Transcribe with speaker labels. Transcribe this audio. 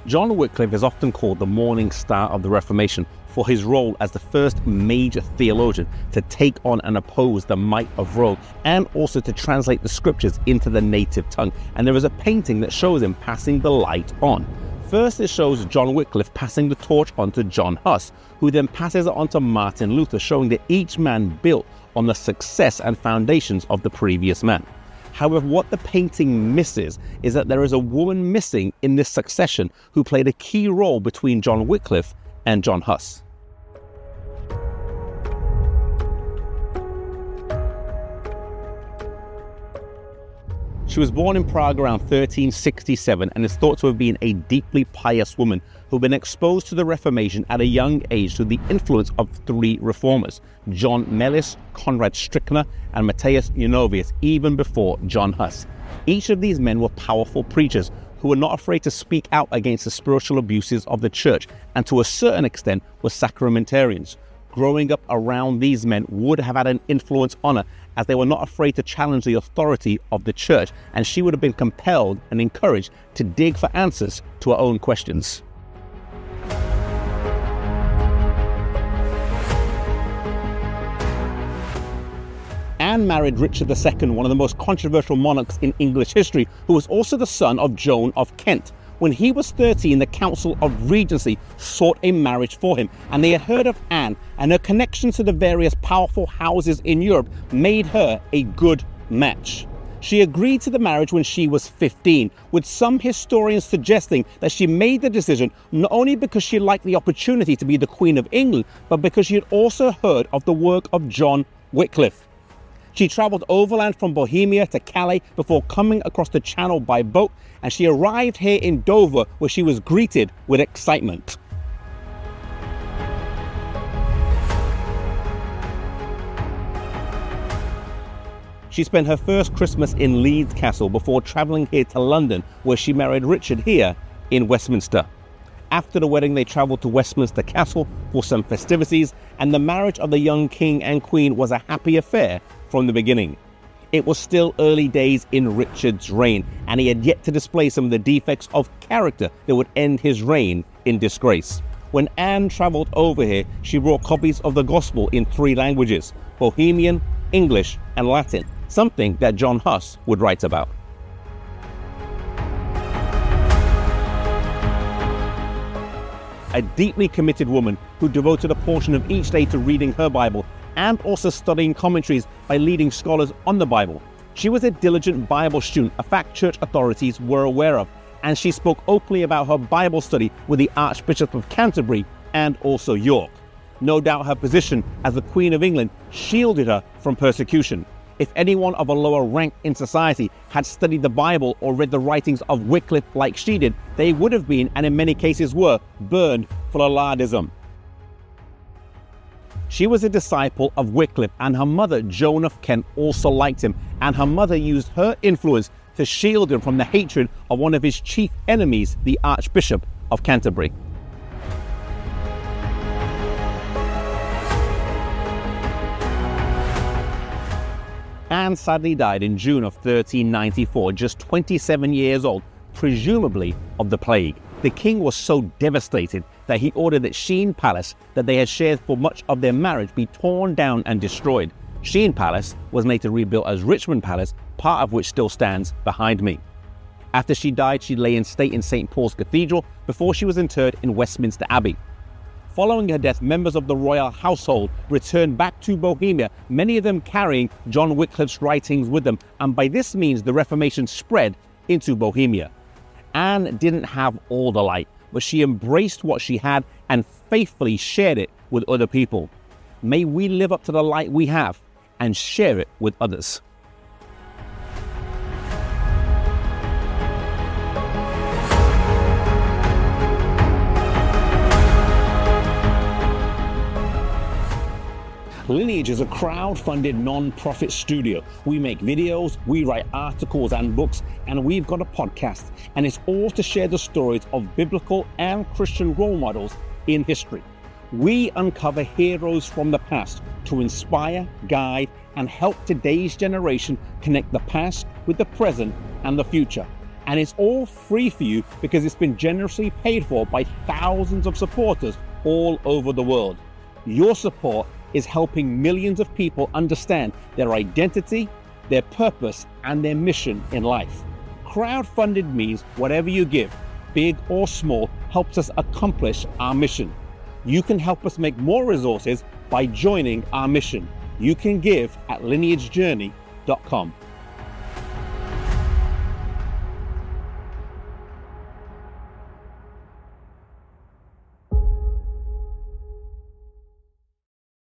Speaker 1: John Wycliffe is often called the morning star of the Reformation for his role as the first major theologian to take on and oppose the might of Rome, and also to translate the scriptures into the native tongue. And there is a painting that shows him passing the light on. First, it shows John Wycliffe passing the torch on to John Huss, who then passes it on to Martin Luther, showing that each man built on the success and foundations of the previous man. However, what the painting misses is that there is a woman missing in this succession who played a key role between John Wycliffe and John Huss. She was born in Prague around 1367 and is thought to have been a deeply pious woman who had been exposed to the Reformation at a young age through the influence of three reformers, John Mellis, Conrad Strickner, and Matthias Eunovius, even before John Huss. Each of these men were powerful preachers who were not afraid to speak out against the spiritual abuses of the church, and to a certain extent were sacramentarians. Growing up around these men would have had an influence on her, as they were not afraid to challenge the authority of the church, and she would have been compelled and encouraged to dig for answers to her own questions. Anne married Richard II, one of the most controversial monarchs in English history, who was also the son of Joan of Kent. When he was 13, the Council of Regency sought a marriage for him, and they had heard of Anne, and her connections to the various powerful houses in Europe made her a good match. She agreed to the marriage when she was 15, with some historians suggesting that she made the decision not only because she liked the opportunity to be the Queen of England, but because she had also heard of the work of John Wycliffe. She travelled overland from Boemia to Calais before coming across the channel by boat, and she arrived here in Dover, where she was greeted with excitement. She spent her first Christmas in Leeds Castle before travelling here to London, where she married Richard here in Westminster. After the wedding, they travelled to Westminster Castle for some festivities, and the marriage of the young king and queen was a happy affair from the beginning. It was still early days in Richard's reign, and he had yet to display some of the defects of character that would end his reign in disgrace. When Anne travelled over here, she brought copies of the Gospel in 3 languages, Bohemian, English, and Latin, something that John Huss would write about. A deeply committed woman who devoted a portion of each day to reading her Bible and also studying commentaries by leading scholars on the Bible. She was a diligent Bible student, a fact church authorities were aware of, and she spoke openly about her Bible study with the Archbishop of Canterbury and also York. No doubt her position as the Queen of England shielded her from persecution. If anyone of a lower rank in society had studied the Bible or read the writings of Wycliffe like she did, they would have been, and in many cases were, burned for alardism. She was a disciple of Wycliffe, and her mother, Joan of Kent, also liked him, and her mother used her influence to shield him from the hatred of one of his chief enemies, the Archbishop of Canterbury. Anne sadly died in June of 1394, just 27 years old, presumably of the plague. The king was so devastated that he ordered that Sheen Palace, that they had shared for much of their marriage, be torn down and destroyed. Sheen Palace was later rebuilt as Richmond Palace, part of which still stands behind me. After she died, she lay in state in St. Paul's Cathedral before she was interred in Westminster Abbey. Following her death, members of the royal household returned back to Bohemia, many of them carrying John Wycliffe's writings with them, and by this means the Reformation spread into Bohemia. Anne didn't have all the light, but she embraced what she had and faithfully shared it with other people. May we live up to the light we have and share it with others. Lineage is a crowd-funded non-profit studio. We make videos, we write articles and books, and we've got a podcast. And it's all to share the stories of biblical and Christian role models in history. We uncover heroes from the past to inspire, guide, and help today's generation connect the past with the present and the future. And it's all free for you because it's been generously paid for by thousands of supporters all over the world. Your support is helping millions of people understand their identity, their purpose, and their mission in life. Crowdfunded means whatever you give, big or small, helps us accomplish our mission. You can help us make more resources by joining our mission. You can give at lineagejourney.com.